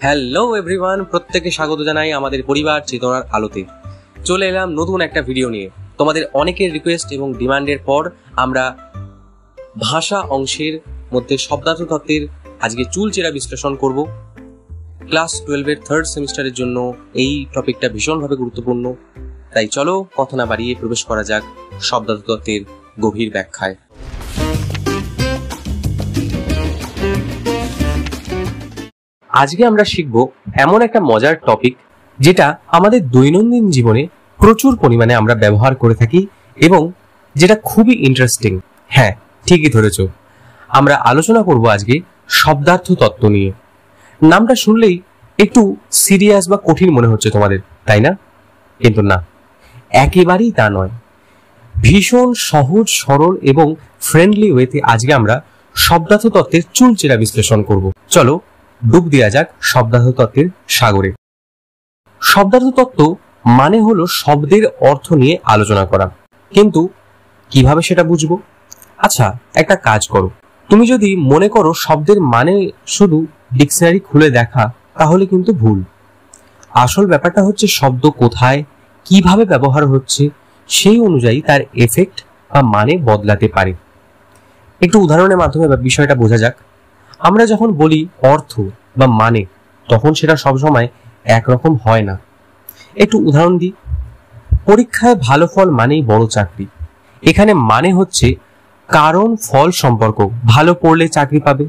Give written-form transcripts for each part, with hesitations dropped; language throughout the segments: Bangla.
হ্যালো এভরিওয়ান, প্রত্যেককে স্বাগত জানাই আমাদের পরিবার চেতনার আলোতে। চলে এলাম নতুন একটা ভিডিও নিয়ে। তোমাদের অনেকের রিকোয়েস্ট এবং ডিমান্ডের পর আমরা ভাষা অংশের মধ্যে শব্দার্থ তত্ত্বের আজকে চুলচেরা বিশ্লেষণ করব। ক্লাস 12-এর থার্ড সেমিস্টারের জন্য এই টপিকটা ভীষণভাবে গুরুত্বপূর্ণ। তাই চলো কথা না বাড়িয়ে প্রবেশ করা যাক শব্দার্থ তত্ত্বের গভীর ব্যাখ্যায়। আজকে আমরা শিখব এমন একটা মজার টপিক যেটা আমাদের দৈনন্দিন জীবনে প্রচুর পরিমাণে আমরা ব্যবহার করে থাকি এবং যেটা খুবই ইন্টারেস্টিং। হ্যাঁ, ঠিকই ধরেছ, আমরা আলোচনা করব আজকে শব্দার্থ তত্ত্ব নিয়ে। নামটা শুনলেই একটু সিরিয়াস বা কঠিন মনে হচ্ছে তোমাদের, তাই না? কিন্তু না, একেবারেই তা নয়। ভীষণ সহজ সরল এবং ফ্রেন্ডলি ওয়েতে আজকে আমরা শব্দার্থ তত্ত্বের চুলচেরা বিশ্লেষণ করব। চলো ডুব দেওয়া যাক শব্দার্থ তত্ত্বের সাগরে। শব্দার্থ তত্ত্ব মানে হলো শব্দের অর্থ নিয়ে আলোচনা করা, কিন্তু কিভাবে সেটা বুঝবো? আচ্ছা, একটা কাজ করো। তুমি যদি মনে করো শব্দের মানে শুধু ডিকশনারি খুলে দেখা, তাহলে কিন্তু ভুল। আসল ব্যাপারটা হচ্ছে শব্দ কোথায় কিভাবে ব্যবহার হচ্ছে সেই অনুযায়ী তার এফেক্ট বা মানে বদলাতে পারে। একটু উদাহরণের মাধ্যমে বিষয়টা বোঝা যাক। আমরা যখন বলি অর্থ বা মানে, তখন সেটা সবসময় একরকম হয় না। একটু উদাহরণ দিই। পরীক্ষায় ভালো ফল মানেই বড় চাকরি। এখানে মানে হচ্ছে কারণ ফল সম্পর্ক। ভালো পড়লে চাকরি পাবে,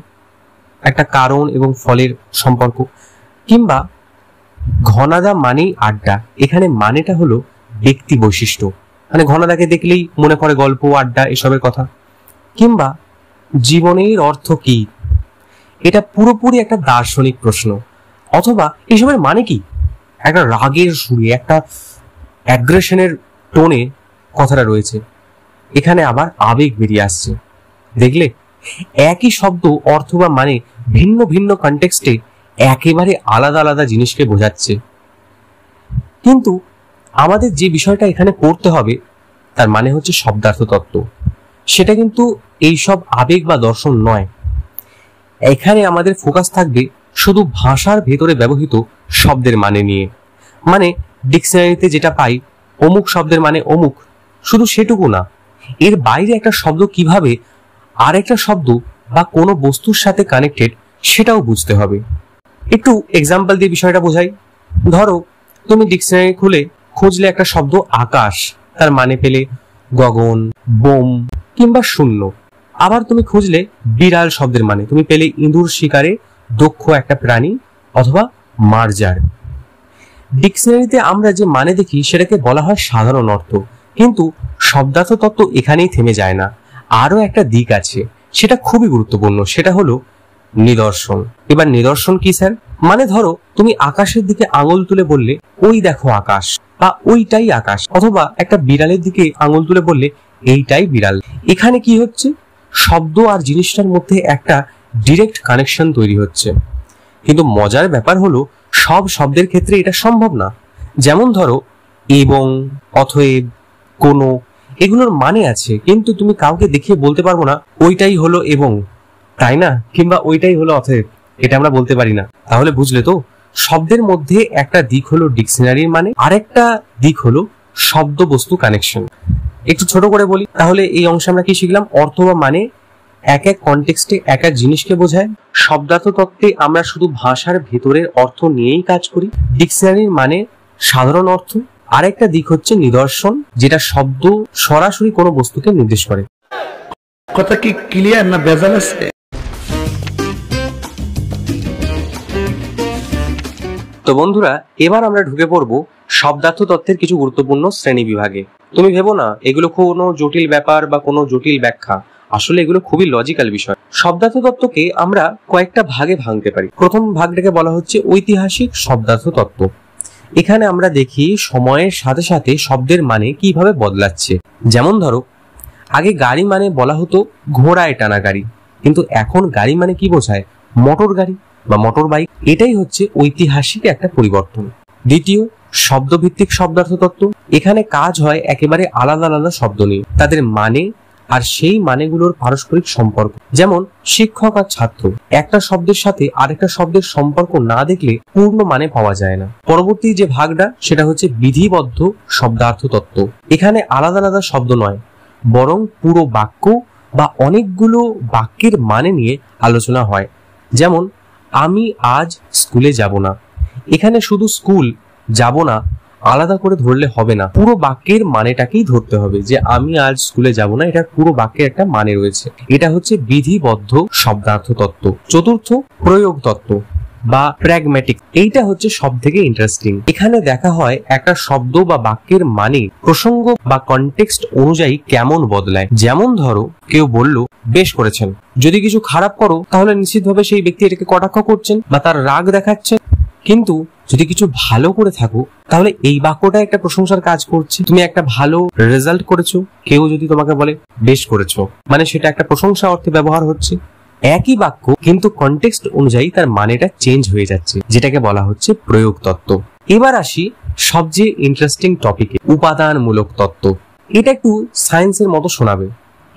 একটা কারণ এবং ফলের সম্পর্ক। কিংবা ঘনাদা মানেই আড্ডা। এখানে মানেটা হলো ব্যক্তি বৈশিষ্ট্য, মানে ঘনাদাকে দেখলেই মনে পড়ে গল্প, আড্ডা, এসবের কথা। কিংবা জীবনের অর্থ কি, এটা পুরোপুরি একটা দার্শনিক প্রশ্ন। অথবা এসবের মানে কি, একটা রাগের সুরে, একটা অ্যাগ্রেশনের টোনে কথাটা রয়েছে। এখানে আবার আবেগ বেরিয়ে আসছে। দেখলে, একই শব্দ অর্থ বা মানে ভিন্ন ভিন্ন কনটেক্সটে একেবারে আলাদা আলাদা জিনিসকে বোঝাচ্ছে। কিন্তু আমাদের যে বিষয়টা এখানে পড়তে হবে তার মানে হচ্ছে শব্দার্থ তত্ত্ব। সেটা কিন্তু এইসব আবেগ বা দর্শন নয়। এখানে আমাদের ফোকাস থাকবে শুধু ভাষার ভেতরে ব্যবহৃত শব্দের মানে নিয়ে। মানে ডিকশনারিতে যেটা পাই অমুক শব্দের মানে অমুক, শুধু সেটুকু না, এর বাইরে একটা শব্দ কিভাবে আরেকটা শব্দ বা কোনো বস্তুর সাথে কানেক্টেড সেটাও বুঝতে হবে। একটু এক্সাম্পল দিয়ে বিষয়টা বোঝাই। ধরো, তুমি ডিকশনারি খুলে খুঁজলে একটা শব্দ আকাশ, তার মানে পেলে গগন, বোম কিংবা শূন্য। আবার তুমি খুঁজলে বিড়াল শব্দের মানে, তুমি পেলে ইঁদুর শিকারে দক্ষ একটা প্রাণী অথবা মার্জার। ডিকশনারিতে আমরা যে মানে দেখি সেটাকে বলা হয় সাধারণ অর্থ, কিন্তু শব্দার্থ তত্ত্ব এখানেই থেমে যায় না। আরো একটা দিক আছে, সেটা খুবই গুরুত্বপূর্ণ, সেটা হলো নিদর্শন। এবার নিদর্শন কি স্যার? মানে ধরো, তুমি আকাশের দিকে আঙুল তুলে বললে ওই দেখো আকাশ, বা ওইটাই আকাশ। অথবা একটা বিড়ালের দিকে আঙুল তুলে বললে এইটাই বিড়াল। এখানে কি হচ্ছে? শব্দ আর জিনিসটার মধ্যে একটা ডিরেক্ট কানেকশন তৈরি হচ্ছে। কিন্তু মজার ব্যাপার হলো সব শব্দের ক্ষেত্রে এটা সম্ভব না। যেমন ধরো এবং, অতএব, কোনো, এগুলোর মানে আছে, কিন্তু তুমি কাউকে দেখিয়ে বলতে পারবো না ওইটাই হলো এবং, তাই না? কিংবা ওইটাই হলো অতএব, এটা আমরা বলতে পারি না। তাহলে বুঝলে তো, শব্দের মধ্যে একটা দিক হলো ডিকশনারির মানে, আরেকটা দিক হলো শব্দ বস্তু কানেকশন। একটু ছোট করে বলি তাহলে। এই অংশে আমরা কি শিখলাম? অর্থ বা মানে এক এক কনটেক্সটে এক এক জিনিসকে বোঝায়। শব্দার্থ তত্ত্বে আমরা শুধু ভাষার ভেতরের অর্থ নিয়েই কাজ করি। ডিকশনারির মানে সাধারণ অর্থ। আরেকটা দিক হচ্ছে নিদর্শন, যেটা শব্দ সরাসরি কোনো বস্তুকে নির্দেশ করে। কথা কি ক্লিয়ার না ভেজাল আছে? তো বন্ধুরা, এবার আমরা ঢুকে পড়বো শব্দার্থ তত্ত্বের কিছু গুরুত্বপূর্ণ শ্রেণী বিভাগে। তুমি ভেবো না এগুলো কোনো জটিল ব্যাপার বা কোনো জটিল ব্যাখ্যা, আসলে এগুলো খুবই লজিক্যাল বিষয়। শব্দার্থ তত্ত্বকে আমরা কয়েকটা ভাগে ভাঙতে পারি। প্রথম ভাগটাকে বলা হচ্ছে ঐতিহাসিক শব্দার্থ তত্ত্ব। এখানে আমরা দেখি সময়ের সাথে সাথে শব্দের মানে কিভাবে বদলাচ্ছে। যেমন ধরো, আগে গাড়ি মানে বলা হতো ঘোড়ায় টানা গাড়ি, কিন্তু এখন গাড়ি মানে কি বোঝায়? মোটর গাড়ি বা মোটর বাইক। এটাই হচ্ছে ঐতিহাসিক একটা পরিবর্তন। দ্বিতীয়, শব্দভিত্তিক শব্দার্থ তত্ত্ব। এখানে কাজ হয় একেবারে আলাদা আলাদা শব্দ নিয়ে, তাদের মানে আর সেই মানেগুলোর পারস্পরিক সম্পর্ক। যেমন শিক্ষক আর ছাত্র, একটা শব্দের সাথে আরেকটা শব্দের সম্পর্ক না দেখলে পূর্ণ মানে পাওয়া যায় না। পরবর্তী যে ভাগটা সেটা হচ্ছে বিধিবদ্ধ শব্দার্থ তত্ত্ব। এখানে আলাদা আলাদা শব্দ নয়, বরং পুরো বাক্য বা অনেকগুলো বাক্যের মানে নিয়ে আলোচনা হয়। যেমন আমি আজ স্কুলে যাব না, এখানে শুধু স্কুল যাব না আলাদা করে ধরলে হবে না, পুরো বাক্যের মানেটাকেই ধরতে হবে যে আমি আজ স্কুলে যাব না, এটা পুরো বাক্যের একটা মানে রয়েছে। এটা হচ্ছে বিধিবদ্ধ শব্দার্থ তত্ত্ব। চতুর্থ প্রয়োগ তত্ত্ব বা প্র্যাগম্যাটিক, এইটা হচ্ছে সব থেকে ইন্টারেস্টিং। এখানে দেখা হয় একটা শব্দ বা বাক্যের মানে প্রসঙ্গ বা কনটেক্সট অনুযায়ী কেমন বদলায়। যেমন ধরো কেউ বলল বেশ করেছেন, যদি কিছু খারাপ করো তাহলে নিশ্চিতভাবে সেই ব্যক্তি এটাকে কটাক্ষ করছেন বা তার রাগ দেখাচ্ছেন। কিন্তু যদি কিছু ভালো করে থাকো তাহলে এই বাক্যটা একটা প্রশংসার কাজ করছে। তুমি একটা ভালো রেজাল্ট করেছো, কেউ যদি তোমাকে বলে বেশ করেছো, মানে সেটা একটা প্রশংসা অর্থে ব্যবহার হচ্ছে। একই বাক্য কিন্তু কনটেক্সট অনুযায়ী তার মানেটা চেঞ্জ হয়ে যাচ্ছে, যেটাকে বলা হচ্ছে প্রয়োগ তত্ত্ব। এবার আসি সবচেয়ে ইন্টারেস্টিং টপিকে, উপাদানমূলক তত্ত্ব। এটা একটু সায়েন্সের মতো শোনাবে,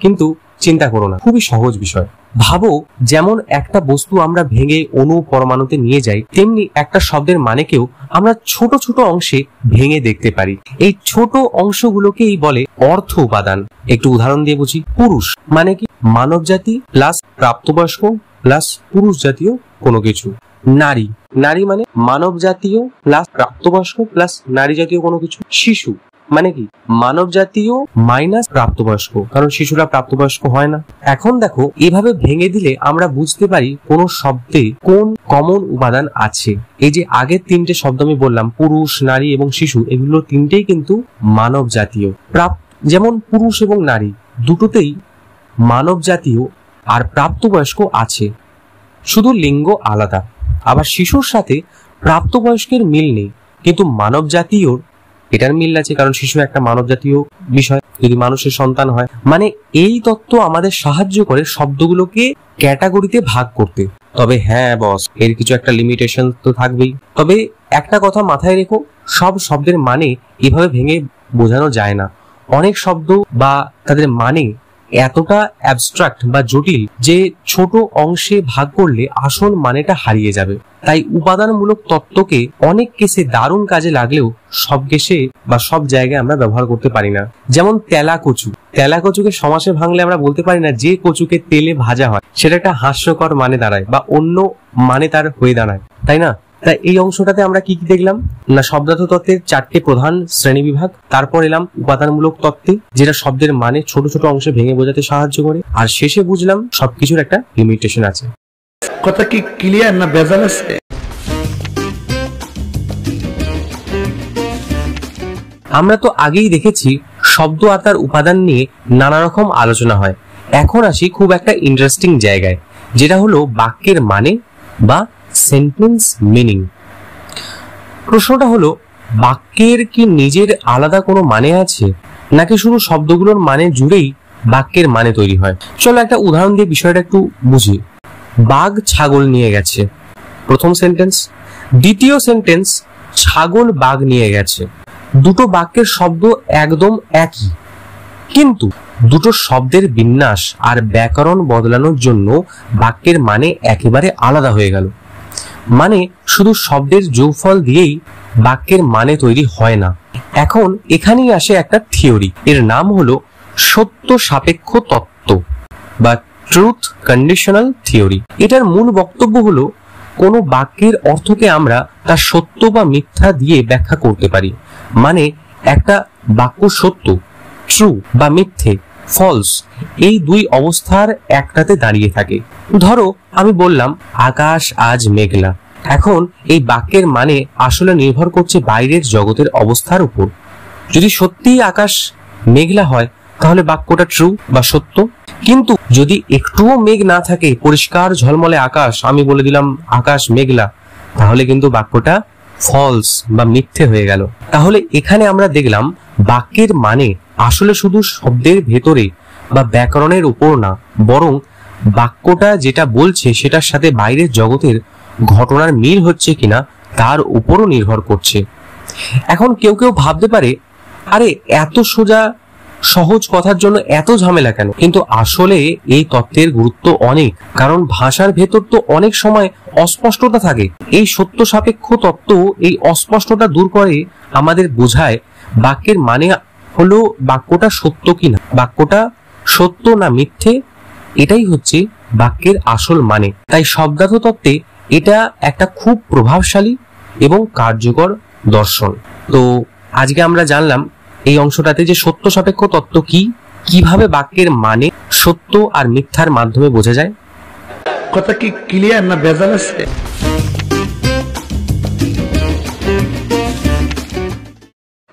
কিন্তু চিন্তা করো না, খুবই সহজ বিষয়। ভাবো যেমন একটা বস্তু আমরা ভেঙে অণু পরমাণুতে নিয়ে যাই, তেমনি একটা শব্দের মানেকেও আমরা ছোট ছোট অংশে ভেঙে দেখতে পারি। এই ছোট অংশগুলোকেই বলে অর্থ উপাদান। একটু উদাহরণ দিয়ে বুঝি। পুরুষ মানে কি? মানব জাতি প্লাস প্রাপ্তবয়স্ক প্লাস পুরুষ জাতীয় কোনো কিছু। নারী, নারী মানে মানব জাতীয় প্লাস প্রাপ্তবয়স্ক প্লাস নারী জাতীয় কোনো কিছু। শিশু মানে কি? মানব জাতীয় মাইনাস প্রাপ্তবয়স্ক, কারণ শিশুরা প্রাপ্তবয়স্ক হয় না। এখন দেখো এভাবে ভেঙে দিলে আমরা বুঝতে পারি কোন শব্দে কোন কমন উপাদান আছে। এই যে আগের তিনটে শব্দ আমি বললাম, পুরুষ, নারী এবং শিশু, এগুলো তিনটেই কিন্তু মানব জাতীয়। যেমন পুরুষ এবং নারী দুটোতেই মানব জাতীয় আর প্রাপ্তবয়স্ক আছে, শুধু লিঙ্গ আলাদা। আবার শিশুর সাথে প্রাপ্তবয়স্কের মিল নেই, কিন্তু মানব জাতীয়র এটার মিল আছে, কারণ শিশু একটা মানব জাতীয় বিষয় যদি মানুষের সন্তান হয়। মানে এই তত্ত্ব আমাদের সাহায্য করে শব্দগুলোকে ক্যাটাগরিতে ভাগ করতে। তবে হ্যাঁ বস, এর কিছু একটা লিমিটেশন তো থাকবেই। তবে একটা কথা মাথায় রেখো, সব শব্দের মানে এভাবে ভেঙে বোঝানো যায় না। অনেক শব্দ বা তাদের মানে এতটা অ্যাবস্ট্রাক্ট বা জটিল যে ছোট অংশে ভাগ করলে আসল মানেটা হারিয়ে যাবে। তাই উপাদানমূলক তত্ত্বকে অনেক কেসে দারুণ কাজে লাগলেও সব কেসে বা সব জায়গায় আমরা ব্যবহার করতে পারি না। যেমন তেলা কচু, তেলা কচুকে সমাসে ভাঙলে আমরা বলতে পারি না যে কচুকে তেলে ভাজা হয়, সেটা একটা হাস্যকর মানে দাঁড়ায় বা অন্য মানে তার হয়ে দাঁড়ায়, তাই না? তাই এই অংশটাতে আমরা কি কি দেখলাম না, শব্দার্থ তত্ত্বের 4টে প্রধান শ্রেণী বিভাগ, তারপর এলাম উপাদানমূলক তত্ত্বে যেটা শব্দের মানে ছোট ছোট অংশে ভেঙে বোঝাতে সাহায্য করে, আর শেষে বুঝলাম সবকিছুর একটা লিমিটেশন আছে। কথা কি ক্লিয়ার না ভেজাল আছে? আমরা তো আগেই দেখেছি শব্দ আর তার উপাদান নিয়ে নানা রকম আলোচনা হয়। এখন আসি খুব একটা ইন্টারেস্টিং জায়গায়, যেটা হলো বাক্যের মানে বা সেন্টেন্স মিনিং। প্রশ্নটা হলো, বাক্যের কি নিজের আলাদা কোনো মানে আছে, নাকি শুধু শব্দগুলোর মানে জুড়েই বাক্যের মানে তৈরি হয়? চলো একটা উদাহরণ দিয়ে বিষয়টা একটু বুঝি। বাঘ ছাগল নিয়ে গেছে, প্রথম সেন্টেন্স। দ্বিতীয় সেন্টেন্স, ছাগল বাঘ নিয়ে গেছে। দুটো বাক্যের শব্দ একদম একই, কিন্তু দুটো শব্দের বিন্যাস আর ব্যাকরণ বদলানোর জন্য বাক্যের মানে একেবারে আলাদা হয়ে গেল। মানে শুধু শব্দের যোগফল দিয়েই বাক্যের মানে তৈরি হয় না। এখন এখানেই আসে একটা থিওরি, এর নাম হলো সত্য সাপেক্ষ তত্ত্ব বা ট্রুথ কন্ডিশনাল থিওরি। এটার মূল বক্তব্য হলো, কোনো বাক্যের অর্থকে আমরা তার সত্য বা মিথ্যা দিয়ে ব্যাখ্যা করতে পারি। মানে একটা বাক্য সত্য, ট্রু, বা মিথ্যে, ফলস, এই দুই অবস্থার একটাতে দাঁড়িয়ে থাকে। ধরো আমি বললাম আকাশ আজ মেঘলা। এখন এই বাক্যের মানে আসলে নির্ভর করছে বাইরের জগতের অবস্থার উপর। যদি সত্যিই আকাশ মেঘলা হয় তাহলে বাক্যটা ট্রু বা সত্য, কিন্তু যদি একটুও মেঘ না থাকে, পরিষ্কার ঝলমলে আকাশ, আমি বলে দিলাম আকাশ মেঘলা, তাহলে কিন্তু বাক্যটা ফলস বা মিথ্যে হয়ে গেল। তাহলে এখানে আমরা দেখলাম বাক্যের মানে আসলে শুধু শব্দের ভেতরে বা ব্যাকরণের উপর না, বরং বাক্যটা যেটা বলছে সেটার সাথে বাইরের জগতের ঘটনার মিল হচ্ছে কিনা তার উপরও নির্ভর করছে। এখন কেউ কেউ ভাবতে পারে, আরে এত সোজা সহজ কথার জন্য এত ঝামেলা কেন? কিন্তু আসলে এই তত্ত্বের গুরুত্ব অনেক, কারণ ভাষার ভেতর তো অনেক সময় অস্পষ্টতা থাকে। এই সত্য সাপেক্ষ তত্ত্ব এই অস্পষ্টতা দূর করে, আমাদের বোঝায় বাক্যের মানে হলো বাক্যটা সত্য কিনা, বাক্যটা সত্য না মিথ্যে, এটাই হচ্ছে বাক্যের আসল মানে। তাই শব্দার্থ তত্ত্বে এটা একটা খুব প্রভাবশালী এবং কার্যকর দর্শন। তো আজকে আমরা জানলাম এই অংশটাতে যে সত্য সাপেক্ষ তত্ত্ব কি, কিভাবে বাক্যের মানে সত্য আর মিথ্যার মাধ্যমে বোঝা যায়। কথা কি ক্লিয়ার না ভেজাল আছে?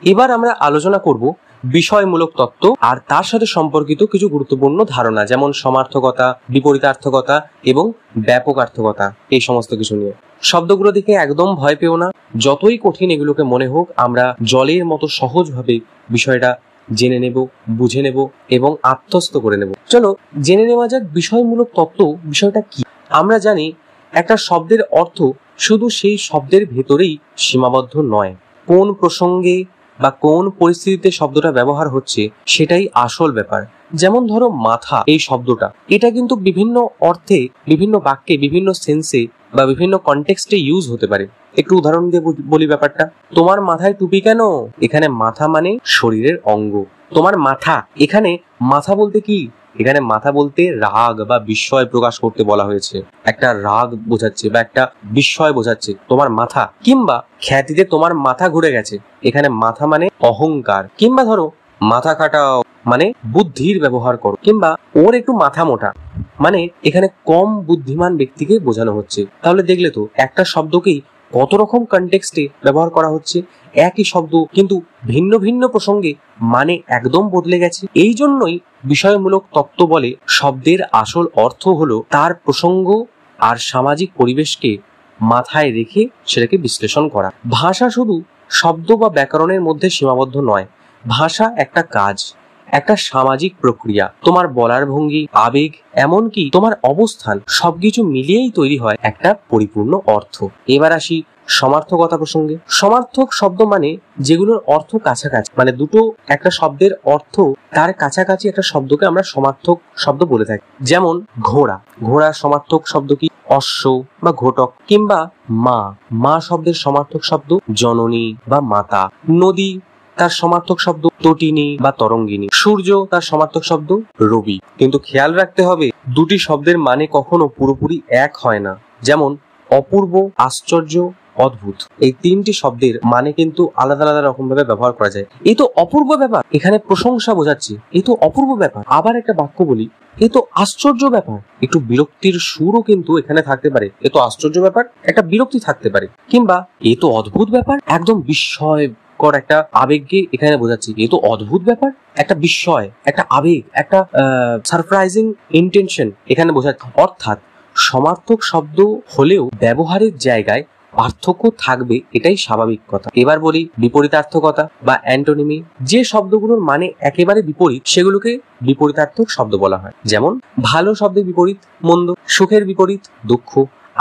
এবার আমরা আলোচনা করব বিষয়মূলক তত্ত্ব আর তার সাথে সম্পর্কিত কিছু গুরুত্বপূর্ণ ধারণা, যেমন সমার্থকতা, বিপরীতার্থকতা এবং ব্যাপকার্থকতা, এই সমস্ত কিছু নিয়ে। শব্দগুলো দেখে একদম ভয় পেও না, যতই কঠিন এগুলোকে মনে হোক, আমরা জলের মতো সহজভাবে বিষয়টা জেনে নেব, বুঝে নেব এবং আত্মস্থ করে নেব। চলো জেনে নেওয়া যাক বিষয়মূলক তত্ত্ব বিষয়টা কি। আমরা জানি একটা শব্দের অর্থ শুধু সেই শব্দের ভেতরেই সীমাবদ্ধ নয়, কোন প্রসঙ্গে বা কোন পরিস্থিতিতে শব্দটা ব্যবহার হচ্ছে সেটাই আসল ব্যাপার। যেমন ধরো মাথা, এই শব্দটা এটা কিন্তু বিভিন্ন অর্থে, বিভিন্ন বাক্যে, বিভিন্ন সেন্সে বা বিভিন্ন কনটেক্সটে ইউজ হতে পারে। একটু উদাহরণ দিয়ে বলি ব্যাপারটা। তোমার মাথায় টুপি কেন? এখানে মাথা মানে শরীরের অঙ্গ। তোমার মাথা, এখানে মাথা বলতে কি? এখানে মাথা বলতে রাগ বা বিস্ময় প্রকাশ করতে বলা হয়েছে, একটা রাগ বোঝাচ্ছে বা একটা বিস্ময় বোঝাচ্ছে তোমার মাথা। কিংবা খ্যাতিতে তোমার মাথা ঘুরে গেছে, এখানে মাথা মানে অহংকার। কিংবা ধরো মাথা খাটাও মানে বুদ্ধির ব্যবহার করো, কিংবা ওর একটু মাথা মোটা মানে এখানে কম বুদ্ধিমান ব্যক্তিকে বোঝানো হচ্ছে। তাহলে দেখলে তো একটা শব্দকেই কত রকম কনটেক্সটে ব্যবহার করা হচ্ছে, একই শব্দ কিন্তু ভিন্ন ভিন্ন প্রসঙ্গে মানে একদম বদলে গেছে। এই জন্যই বিষয়মূলক তত্ত্ব বলে শব্দের আসল অর্থ হলো তার প্রসঙ্গ আর সামাজিক পরিবেশকে মাথায় রেখে সেটাকে বিশ্লেষণ করা। ভাষা শুধু শব্দ বা ব্যাকরণের মধ্যে সীমাবদ্ধ নয়, ভাষা একটা কাজ, একটা সামাজিক প্রক্রিয়া। তোমার বলার ভঙ্গি, আবেগ, এমনকি তোমার অবস্থান সবকিছু মিলিয়েই তৈরি হয় একটা পরিপূর্ণ অর্থ। এবার আসি সমার্থকতা প্রসঙ্গে। সমার্থক শব্দ মানে যেগুলোর অর্থ কাছাকাছি, মানে দুটো একটা শব্দের অর্থ তার কাছাকাছি একটা শব্দকে আমরা সমার্থক শব্দ বলে থাকি। যেমন ঘোড়া, ঘোড়ার সমার্থক শব্দ কি? অশ্ব বা ঘোটক। কিংবা মা, মা শব্দের সমার্থক শব্দ জননী বা মাতা। নদী, তার সমার্থক শব্দ তটিনী বা তরঙ্গিনী। সূর্য, তার সমার্থক শব্দ রবি। কিন্তু খেয়াল রাখতে হবে দুটি শব্দের মানে কখনো পুরোপুরি এক হয় না। যেমন অপূর্ব, আশ্চর্য, অদ্ভুত, এই তিনটি শব্দের মানে কিন্তু আলাদা আলাদা রকম ভাবে ব্যবহার করা যায়। এই তো অপূর্ব ব্যাপার, এখানে প্রশংসা বোঝাচ্ছি, এই তো অপূর্ব ব্যাপার। আবার একটা বাক্য বলি, এ তো আশ্চর্য ব্যাপার, একটু বিরক্তির সুরও কিন্তু এখানে থাকতে পারে। এ তো আশ্চর্য ব্যাপার, একটা বিরক্তি থাকতে পারে। কিংবা এ তো অদ্ভুত ব্যাপার, একদম বিস্ময় একটা আবেগকে এখানে বোঝাচ্ছি। এ তো অদ্ভুত ব্যাপার, একটা বিস্ময়, একটা আবেগ, একটা সারপ্রাইজিং ইন্টেনশন এখানে বোঝাচ্ছে। অর্থাৎ সমার্থক শব্দ হলেও ব্যবহারের জায়গায় পার্থক্য থাকবে, এটাই স্বাভাবিক কথা। এবার বলি বিপরীতার্থকতা বা অ্যান্টোনিমি। যে শব্দগুলোর মানে একেবারে বিপরীত সেগুলোকে বিপরীতার্থক শব্দ বলা হয়। যেমন ভালো শব্দের বিপরীত মন্দ, সুখের বিপরীত দুঃখ,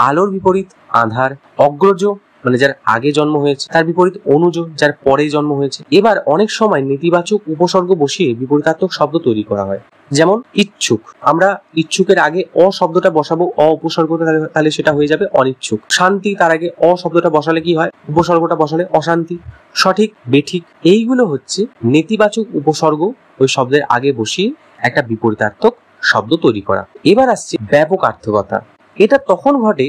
আলোর বিপরীত আঁধার, অগ্রজ মানে যার আগে জন্ম হয়েছে তার বিপরীত অনুজ, যার পরে জন্ম হয়েছে। এবার অনেক সময় নেতিবাচক উপসর্গ বসিয়ে বিপরীতার্থক শব্দ তৈরি করা হয়। যেমন ইচ্ছুক, আমরা ইচ্ছুকের আগে অ শব্দটা বসাবো, অ উপসর্গ, তাহলে সেটা হয়ে যাবে অনিচ্ছুক। শান্তি, তার আগে অ শব্দটা বসালে কি হয়? উপসর্গটা বসালে অশান্তি। সঠিক, বেঠিক, এইগুলো হচ্ছে নেতিবাচক উপসর্গ ওই শব্দের আগে বসিয়ে একটা বিপরীতার্থক শব্দ তৈরি করা। এবার আসছে ব্যাপকার্থকতা। এটা তখন ঘটে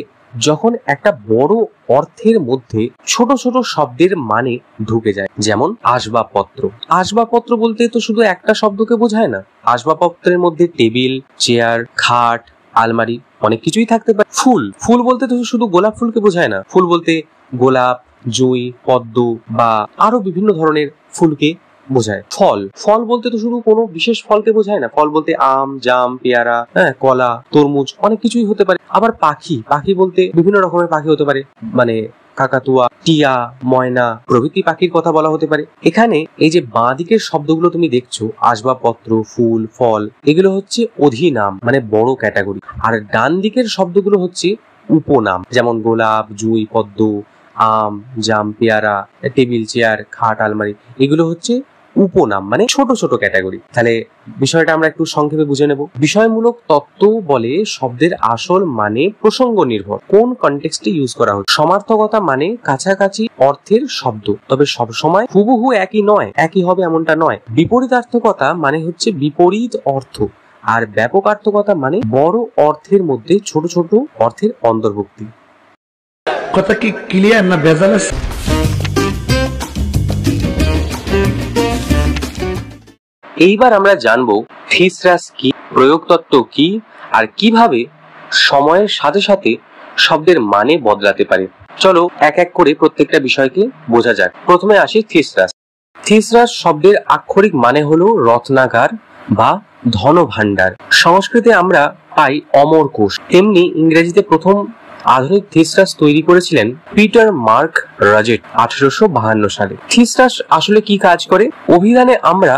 যখন একটা বড় অর্থের মধ্যে ছোট ছোট শব্দের মানে ঢুকে যায়। যেমন আসবাবপত্র। আসবাবপত্র বলতে তো শুধু একটা শব্দকে বোঝায় না। আসবাবপত্রের মধ্যে টেবিল, চেয়ার, খাট, আলমারি অনেক কিছুই থাকতে পারে। ফুল, ফুল বলতে তো শুধু গোলাপ ফুলকে বোঝায় না। ফুল বলতে গোলাপ, জুঁই, পদ্ম বা আরো বিভিন্ন ধরনের ফুলকে বোঝায়। ফল, ফল বলতে তো শুধু কোনো বিশেষ ফলকে বোঝায় না। ফল বলতে আম, জাম, পেয়ারা, কলা, তরমুজ অনেক কিছুই হতে পারে। আবার পাখি, পাখি বলতে বিভিন্ন রকমের পাখি হতে পারে, মানে কাকাতুয়া, টিয়া, ময়না প্রভৃতি পাখির কথা বলা হতে পারে। এখানে এই যে বাঁ দিকের শব্দগুলো তুমি দেখছো, আসবাবপত্র, ফুল, ফল, এগুলো হচ্ছে অধিনাম মানে বড় ক্যাটাগরি। আর ডান দিকের শব্দগুলো হচ্ছে উপনাম। যেমন গোলাপ, জুঁই, পদ্ম, আম, জাম, পেয়ারা, টেবিল, চেয়ার, খাট, আলমারি, এগুলো হচ্ছে উপনাম মানে ছোট ছোট ক্যাটাগরি। তাহলে বিষয়টা আমরা একটু সংক্ষেপে বুঝে নেব। বিষয়মূলক তত্ত্ব বলে শব্দের আসল মানে প্রসঙ্গ নির্ভর কোন কনটেক্সটে ইউজ করা হচ্ছে। সমার্থকতা মানে কাছাকাছি অর্থের শব্দ, তবে সবসময় হুবহু একই নয়, একই হবে এমনটা নয়। বিপরীতার্থকতা মানে হচ্ছে বিপরীত অর্থ, আর ব্যাপকার্থকতা মানে বড় অর্থের মধ্যে ছোট ছোট অর্থের অন্তর্ভুক্তি। কথা কি ক্লিয়ার না ভেজাল আছে? এইবার আমরা জানবো থিসরাস কি, প্রয়োগতত্ত্ব কি, আর কিভাবে সময়ের সাথে সাথে শব্দের মানে বদলাতে পারে। চলো এক এক করে প্রত্যেকটা বিষয়কে বোঝা যাক। প্রথমে আসি থিসরাস। থিসরাস শব্দের আক্ষরিক মানে হলো রত্নাগার বা ধন ভাণ্ডার। সংস্কৃতে আমরা পাই অমর কোষ, তেমনি ইংরেজিতে প্রথম আধুনিক থিসরাস তৈরি করেছিলেন পিটার মার্ক রাজেট 1852 সালে। থিসরাস আসলে কি কাজ করে? অভিধানে আমরা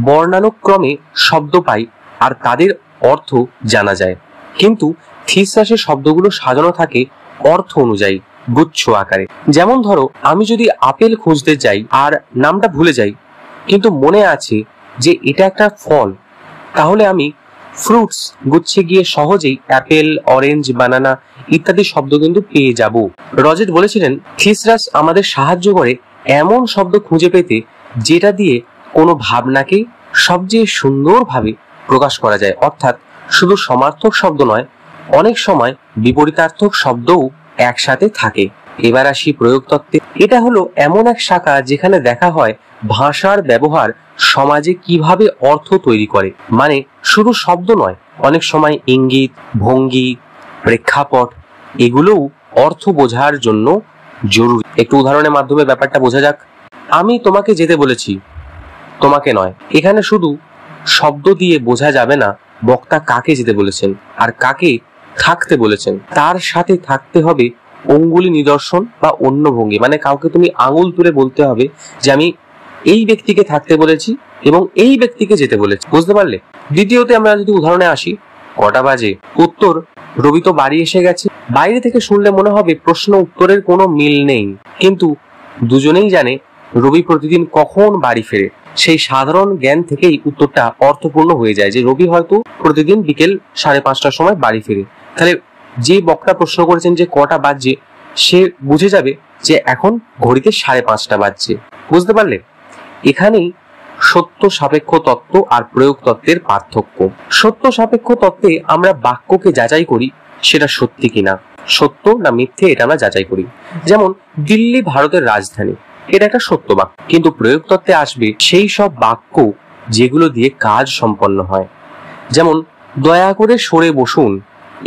বর্ণানুক্রমে শব্দ পাই আর তাদের অর্থ জানা যায়, কিন্তু থিসরাসের শব্দগুলো সাজানো থাকে অর্থ অনুযায়ী গুচ্ছ আকারে। যেমন ধরো, আমি যদি আপেল খুঁজতে যাই আর নামটা ভুলে যাই, কিন্তু মনে আছে যে এটা একটা ফল, তাহলে আমি ফ্রুটস গুচ্ছে গিয়ে সহজেই অ্যাপেল, অরেঞ্জ, বানানা ইত্যাদি শব্দ কিন্তু পেয়ে যাব। রজেট বলেছিলেন, থিসরাস আমাদের সাহায্য করে এমন শব্দ খুঁজে পেতে যেটা দিয়ে কোনো ভাবনাকে সবচেয়ে সুন্দরভাবে প্রকাশ করা যায়। অর্থাৎ শুধু সমার্থক শব্দ নয়, অনেক সময় বিপরীতার্থক শব্দও একসাথে থাকে। এবার আসি প্রয়োগ তত্ত্বে। এটা হলো এমন এক শাখা যেখানে দেখা হয় ভাষার ব্যবহার সমাজে কিভাবে অর্থ তৈরি করে। মানে শুধু শব্দ নয়, অনেক সময় ইঙ্গিত, ভঙ্গি, প্রেক্ষাপট এগুলোও অর্থ বোঝার জন্য জরুরি। একটু উদাহরণের মাধ্যমে ব্যাপারটা বোঝা যাক। আমি তোমাকে যেতে বলেছি, তোমাকে নয়। এখানে শুধু শব্দ দিয়ে বোঝা যাবে না বক্তা কাকে যেতে বলেছেন আর কাকে থাকতে বলেছেন। তার সাথে থাকতে হবে অঙ্গুলি নিদর্শন বা অন্য ভঙ্গি, মানে কাউকে তুমি আঙুল তুলে বলতে হবে যে আমি এই ব্যক্তিকে থাকতে বলেছি এবং এই ব্যক্তিকে যেতে বলেছি। বুঝতে পারলে? দ্বিতীয়তে আমরা যদি উদাহরণে আসি, কটা বাজে? উত্তর, রবি তো বাড়ি এসে গেছে। বাইরে থেকে শুনলে মনে হবে প্রশ্ন উত্তরের কোনো মিল নেই, কিন্তু দুজনেই জানে রবি প্রতিদিন কখন বাড়ি ফেরে। সেই সাধারণ জ্ঞান থেকেই উত্তরটা অর্থপূর্ণ হয়ে যায় যে রবি হয়তো প্রতিদিন বিকেল 5:30টার সময় বাড়ি ফেরে। তাহলে যে বক্তা প্রশ্ন করেছেন যে কটা বাজছে, সে বুঝে যাবে যে এখন ঘড়িতে 5:30 বাজছে। বুঝতে পারলে? এখানেই সত্য সাপেক্ষ তত্ত্ব আর প্রয়োগ তত্ত্বের পার্থক্য। সত্য সাপেক্ষ তত্ত্বে আমরা বাক্যকে যাচাই করি সেটা সত্যি কিনা, সত্য না মিথ্যে এটা আমরা যাচাই করি। যেমন দিল্লি ভারতের রাজধানী, এটা একটা সত্য বাক্য। কিন্তু প্রয়োগ তত্ত্বে আসবে সেই সব বাক্য যেগুলো দিয়ে কাজ সম্পন্ন হয়। যেমন দয়া করে সরে বসুন,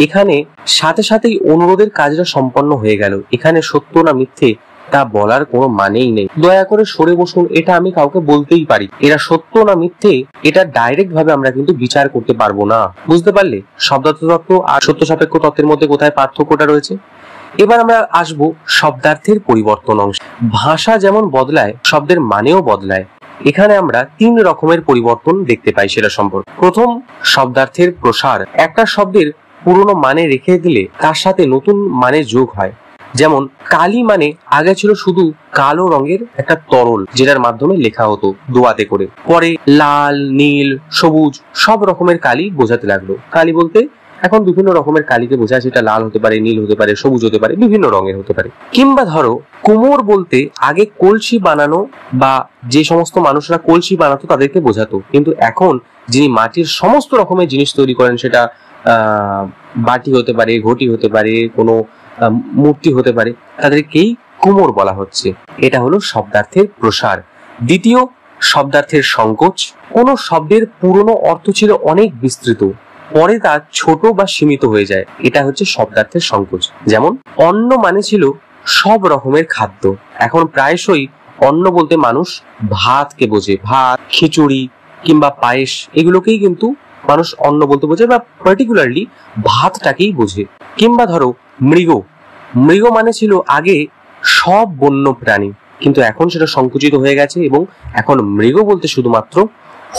এখানে সাথে সাথেই অনুরোধের কাজটা সম্পন্ন হয়ে গেল। এখানে সত্য না মিথ্যে তা বলার কোনো মানেই নেই। দয়া করে সরে বসুন এটা আমি কাউকে বলতেই পারি, এটা সত্য না মিথ্যে এটা ডাইরেক্ট ভাবে আমরা কিন্তু বিচার করতে পারবো না। বুঝতে পারলে শব্দার্থ তত্ত্ব আর সত্য সাপেক্ষ তত্ত্বের মধ্যে কোথায় পার্থক্যটা রয়েছে? এবার আমরা আসবো শব্দার্থের পরিবর্তন অংশ। ভাষা যেমন বদলায়, শব্দের মানেও বদলায়। এখানে আমরা 3 রকমের পরিবর্তন দেখতে পাই সেটা সম্পর্কে। প্রথম, শব্দার্থের প্রসার। একটা শব্দের পুরনো মানে রেখে দিলে তার সাথে নতুন মানে যোগ হয়। যেমন কালি মানে আগে ছিল শুধু কালো রঙের একটা তরল যেটার মাধ্যমে লেখা হতো দোয়াতে করে, পরে লাল, নীল, সবুজ সব রকমের কালি বোঝাতে লাগলো। কালি বলতে এখন বিভিন্ন রকমের কালিকে বোঝায়, সেটা লাল হতে পারে, নীল হতে পারে, সবুজ হতে পারে, বিভিন্ন রঙের হতে পারে। কিংবা ধরো কুমোর বলতে আগে কলসি বানানো বা যে সমস্ত মানুষরা কলসি বানাতো তাদেরকে বোঝাতো, কিন্তু এখন যিনি মাটির সমস্ত রকমের জিনিস তৈরি করেন, সেটা বাটি হতে পারে, ঘটি হতে পারে, কোনো মূর্তি হতে পারে, তাদেরকেই কুমোর বলা হচ্ছে। এটা হলো শব্দার্থের প্রসার। দ্বিতীয়, শব্দার্থের সংকোচ। কোন শব্দের পুরনো অর্থ ছিল অনেক বিস্তৃত, পরে তা ছোট বা সীমিত হয়ে যায়, এটা হচ্ছে শব্দার্থের সংকোচ। যেমন অন্ন মানে ছিল সব রকমের খাদ্য, এখন প্রায়শই অন্ন বলতে মানুষ ভাতকে বোঝে, ভাত, খিচুড়ি কিংবা পায়েস এগুলোকেই কিন্তু মানুষ অন্ন বলতে বোঝে বা পার্টিকুলারলি ভাতটাকেই বোঝে। কিংবা ধরো মৃগ, মৃগ মানে ছিল আগে সব বন্য প্রাণী, কিন্তু এখন সেটা সংকুচিত হয়ে গেছে এবং এখন মৃগ বলতে শুধুমাত্র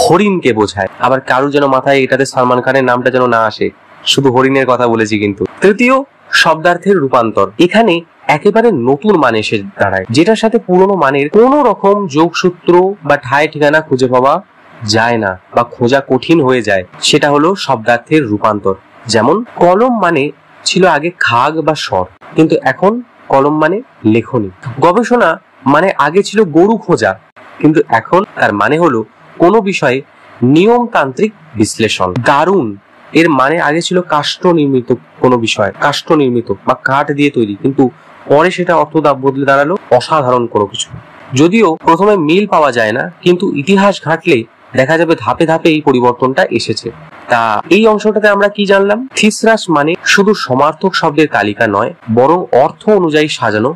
হরিণকে বোঝায়। আবার কারো যেন মাথায় এটাতে সালমান খানের নামটা যেন না আসে, শুধু হরিণের কথা বলেছি কিন্তু। তৃতীয়, শব্দার্থের রূপান্তর। এখানে একেবারে নতুন মানে এসে দাঁড়ায়, যেটার সাথে পুরনো মানের কোনো রকম যোগসূত্র বা ঠায় ঠিকানা খুঁজে পাওয়া যায় না বা খোঁজা কঠিন হয়ে যায়। সেটা হলো শব্দার্থের রূপান্তর। যেমন কলম মানে ছিল আগে খাগ বা স্বর, কিন্তু এখন কলম মানে লেখনী। গবেষণা মানে আগে ছিল গরু খোঁজা, কিন্তু এখন তার মানে হলো কোনো বিষয়ে নিয়মতান্ত্রিক বিশ্লেষণ। দারুণ এর মানে আগে ছিল কাষ্ঠ নির্মিত কোনো বিষয়, কাষ্ঠ নির্মিত বা কাঠ দিয়ে তৈরি, কিন্তু পরে সেটা অর্থ বদলে দাঁড়ালো অসাধারণ কোনো কিছু। যদিও প্রথমে মিল পাওয়া যায় না, কিন্তু ইতিহাস ঘাঁটলে দেখা যাবে ধাপে ধাপে এই পরিবর্তনটা এসেছে। তা এই অংশটাতে আমরা কি জানলাম? থিসরাস মানে শুধু সমার্থক শব্দের তালিকা নয়, বরং অর্থ অনুযায়ী সাজানো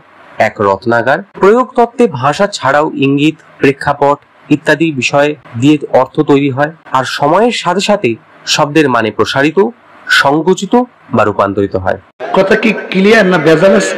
এক রত্নাগার। প্রয়োগ তত্ত্বে ভাষা ছাড়াও ইঙ্গিত, প্রেক্ষাপট ইত্যাদি বিষয় দিয়ে অর্থ তৈরি হয়, আর সময়ের সাথে সাথে শব্দের মানে প্রসারিত, সংকুচিত বা রূপান্তরিত হয়। কথা কি ক্লিয়ার না ভেজাল আছে?